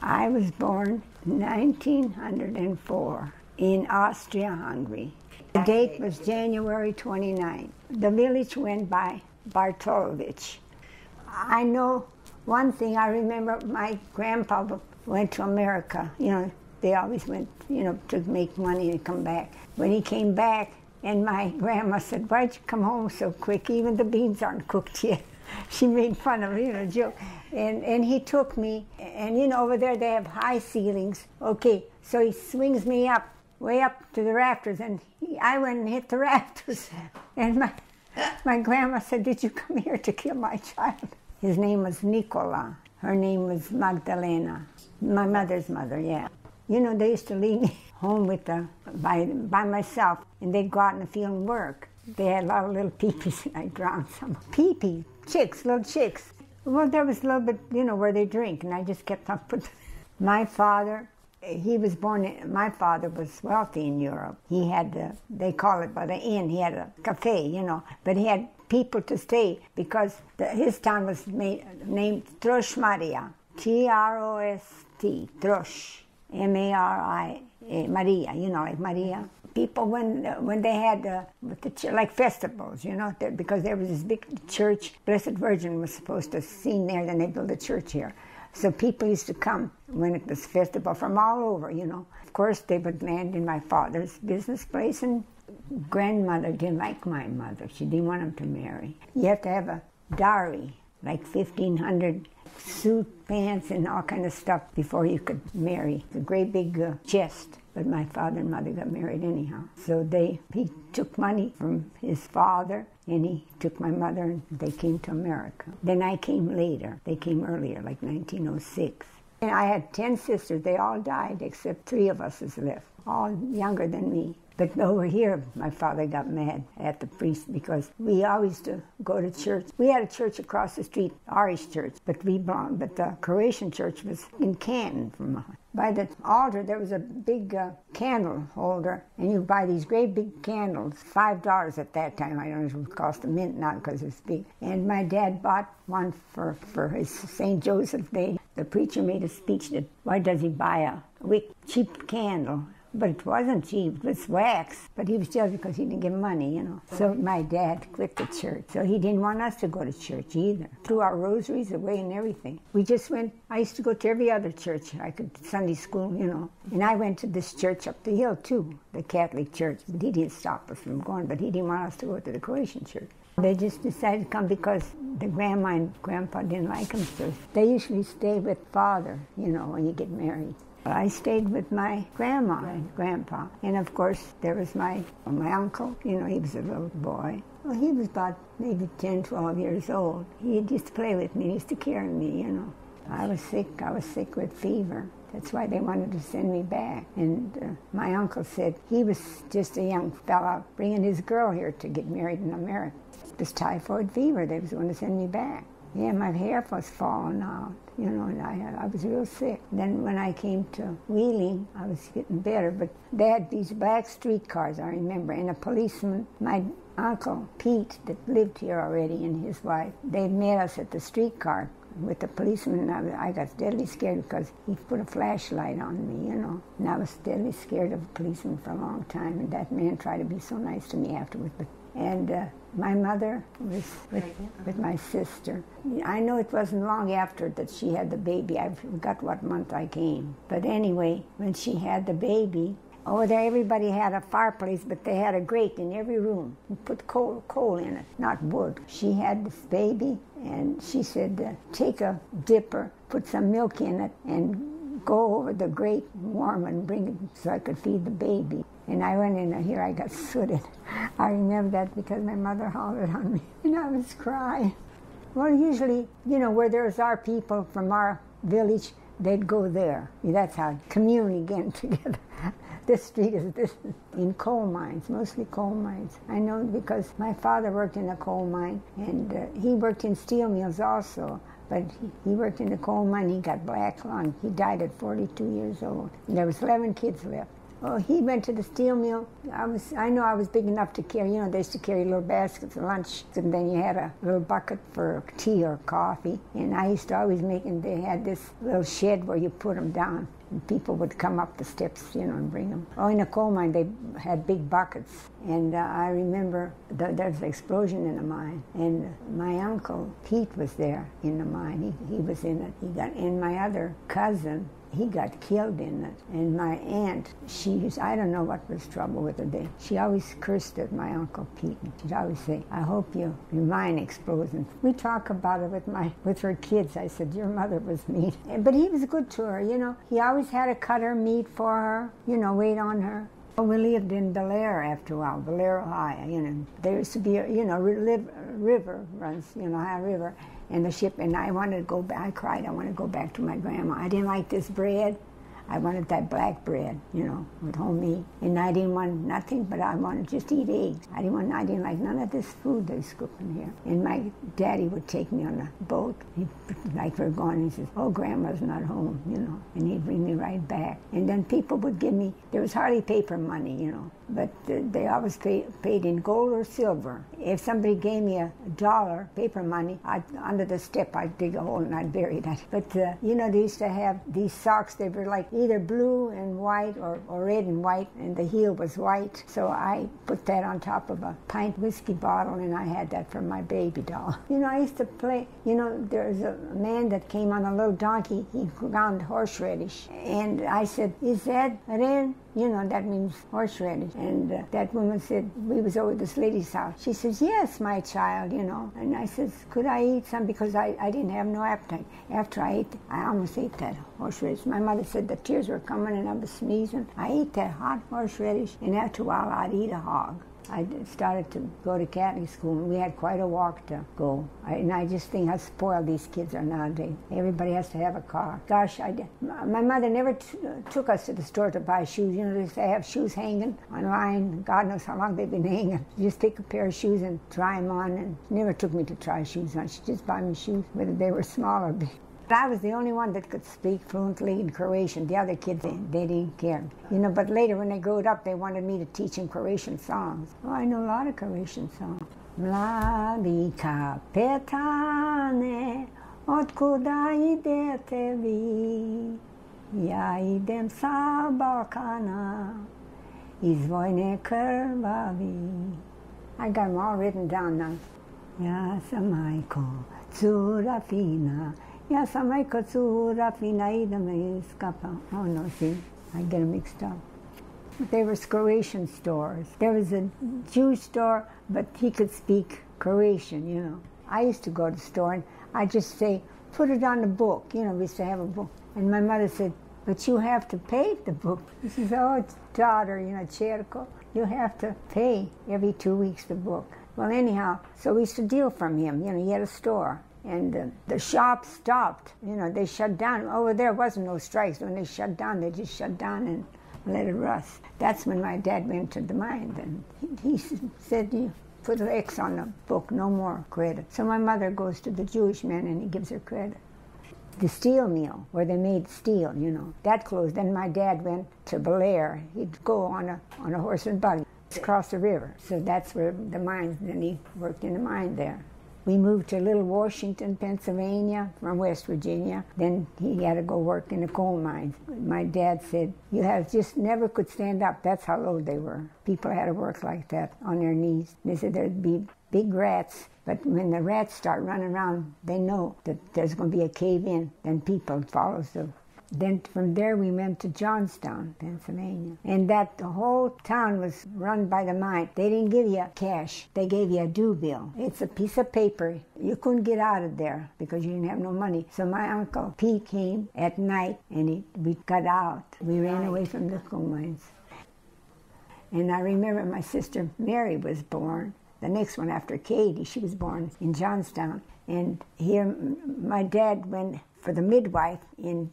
I was born 1904 in Austria-Hungary. The date was January 29. The village went by Bartolovich. I know one thing, I remember my grandpa went to America. You know, they always went, you know, to make money and come back. When he came back, and my grandma said, "Why'd you come home so quick? Even the beans aren't cooked yet." She made fun of me, you know, joke. And he took me, and you know, over there they have high ceilings. Okay, so he swings me up, way up to the rafters, and I went and hit the rafters. And my grandma said, "Did you come here to kill my child?" His name was Nicola. Her name was Magdalena. My mother's mother, yeah. You know, they used to leave me home with by myself, and they'd go out in the field and work. They had a lot of little peepees, and I drowned some. Peepee, chicks, little chicks. Well, there was a little bit, you know, where they drink, and I just kept on putting. My father, my father was wealthy in Europe. He had, they call it by the inn, he had a cafe, you know, but he had people to stay because his town was named Trost Maria, T-R-O-S-T, Trost, M-A-R-I, Maria, you know, like Maria. People, when they had like festivals, you know, because there was this big church, Blessed Virgin was supposed to sing there, then they built a church here. So people used to come when it was festival from all over, you know. Of course, they would land in my father's business place, and grandmother didn't like my mother. She didn't want him to marry. You have to have a dowry, like 1,500 suit, pants, and all kind of stuff before you could marry. A great big chest. But my father and mother got married anyhow. So he took money from his father, and he took my mother, and they came to America. Then I came later. They came earlier, like 1906. And I had 10 sisters. They all died, except 3 of us is left, all younger than me. But over here, my father got mad at the priest because we always used to go to church. We had a church across the street, Irish church, but the Croatian church was in Canton from us. By the altar, there was a big candle holder, and you buy these great big candles, $5 at that time. I don't know if it would cost a mint now because it's big. And my dad bought one for his St. Joseph Day. The preacher made a speech that, why does he buy a cheap candle? But it wasn't cheap, it was wax. But he was jealous because he didn't get money, you know. So my dad quit the church. So he didn't want us to go to church either. Threw our rosaries away and everything. We just went, I used to go to every other church. Sunday school, you know. And I went to this church up the hill too, the Catholic church. But he didn't stop us from going, but he didn't want us to go to the Croatian church. They just decided to come because the grandma and grandpa didn't like them. So they usually stay with father, you know, when you get married. I stayed with my grandma and grandpa. And of course, there was my uncle. You know, he was a little boy. Well, he was about maybe 10, 12 years old. He used to play with me. He used to carry me, you know. I was sick with fever. That's why they wanted to send me back. And my uncle said he was just a young fella bringing his girl here to get married in America. It was typhoid fever. They was going to send me back. Yeah, my hair was falling out, you know, and I was real sick. Then when I came to Wheeling, I was getting better, but they had these black streetcars, I remember, and a policeman, my uncle Pete, that lived here already, and his wife, they met us at the streetcar with the policeman, and I got deadly scared because he put a flashlight on me, you know, and I was deadly scared of a policeman for a long time, and that man tried to be so nice to me afterwards, and my mother was with my sister. I know it wasn't long after that she had the baby. I forgot what month I came. But anyway, when she had the baby, over there everybody had a fireplace, but they had a grate in every room. You put coal in it, not wood. She had this baby, and she said, take a dipper, put some milk in it, and go over the grate warm and bring it so I could feed the baby. And I went in here, I got sooted. I remember that because my mother hollered on me, and I was crying. Well, usually, you know, where there's our people from our village, they'd go there. That's how commune again together. This street is this in coal mines, mostly coal mines. I know because my father worked in a coal mine, and he worked in steel mills also. But he worked in the coal mine. He got black lung. He died at 42 years old. And there was 11 kids left. Oh, he went to the steel mill. I know I was big enough to carry, they used to carry little baskets of lunch, and then you had a little bucket for tea or coffee. And I used to always they had this little shed where you put them down. And people would come up the steps, and bring them. Oh, in a coal mine, they had big buckets. And I remember there was an explosion in the mine. And my uncle, Pete, was there in the mine. He was in it. And my other cousin, he got killed in it. And my aunt, I don't know what was trouble with her. She always cursed at my Uncle Pete. She'd always say, I hope your mine explodes. And we talk about it with her kids. I said, your mother was mean. But he was good to her, He always had to cut her meat for her, wait on her. We lived in Bel Air after a while, Bel Air, Ohio, There used to be a, river runs, Ohio River. And the ship, and I wanted to go back. I cried, I want to go back to my grandma. I didn't like this bread. I wanted that black bread, with homemade. And I didn't want nothing, but I wanted just to eat eggs. I didn't like none of this food they was cooking here. And my daddy would take me on a boat. Like we're going, and he says, oh, Grandma's not home, And he'd bring me right back. And then people would give me, there was hardly paper money, But they always paid in gold or silver. If somebody gave me $1, paper money, under the step, I'd dig a hole and I'd bury that. But, they used to have these socks. They were like either blue and white or red and white, and the heel was white. So I put that on top of a pint whiskey bottle, and I had that for my baby doll. I used to play, there was a man that came on a little donkey. He ground horseradish. And I said, is that ren? That means horseradish. And that woman said, we was over at this lady's house. She says, yes, my child, And I says, could I eat some? Because I didn't have no appetite. After I almost ate that horseradish. My mother said the tears were coming and I was sneezing. I ate that hot horseradish, and after a while I'd eat a hog. I started to go to Catholic school, and we had quite a walk to go. I just think how spoiled these kids are nowadays. Everybody has to have a car. Gosh, my mother never took us to the store to buy shoes. They have shoes hanging online. God knows how long they've been hanging. You just take a pair of shoes and try them on, and she never took me to try shoes on. She just bought me shoes, whether they were small or big. I was the only one that could speak fluently in Croatian. The other kids, they didn't care. But later when they grew up, they wanted me to teach them Croatian songs. Oh, I know a lot of Croatian songs. Mladi kapetane, otkuda idete vi? Ja idem sa Balkana, iz vojne krvavi. I got them all written down now. Ja sam majko, cura fina, ja sam majko, cura fina, idem iskapa. Oh no, see, I get them mixed up. They were Croatian stores. There was a Jewish store, but he could speak Croatian, I used to go to the store and I'd just say, put it on the book. We used to have a book. And my mother said, but you have to pay the book. She says, oh, daughter, Cherko, you have to pay every 2 weeks the book. Well, anyhow, so we used to deal from him. He had a store. And the shop stopped. They shut down. Over there wasn't no strikes. When they shut down, they just shut down and let it rust. That's when my dad went to the mine. And he said, you put an X on the book, no more credit. So my mother goes to the Jewish man and he gives her credit. The steel mill, where they made steel, that closed. Then my dad went to Bel Air. He'd go on a horse and buggy across the river. So that's where the mines, then he worked in the mine there. We moved to Little Washington, Pennsylvania, from West Virginia. Then he had to go work in the coal mines. My dad said, you just never could stand up. That's how low they were. People had to work like that, on their knees. They said there'd be big rats, but when the rats start running around, they know that there's going to be a cave-in. Then people follow them. Then from there we went to Johnstown, Pennsylvania. And the whole town was run by the mine. They didn't give you cash. They gave you a due bill. It's a piece of paper. You couldn't get out of there because you didn't have no money. So my Uncle Pete came at night and we got out. We ran away from the coal mines. And I remember my sister Mary was born. The next one after Katie, she was born in Johnstown. And here my dad went for the midwife in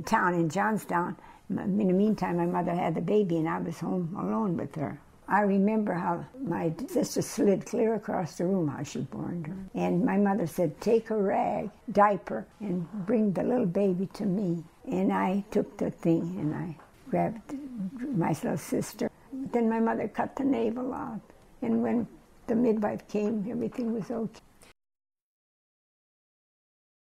town in Johnstown. In the meantime, my mother had the baby and I was home alone with her. I remember how my sister slid clear across the room how she born her. And my mother said, take a rag, diaper, and bring the little baby to me. And I took the thing and I grabbed my little sister. Then my mother cut the navel out. And when the midwife came, everything was okay.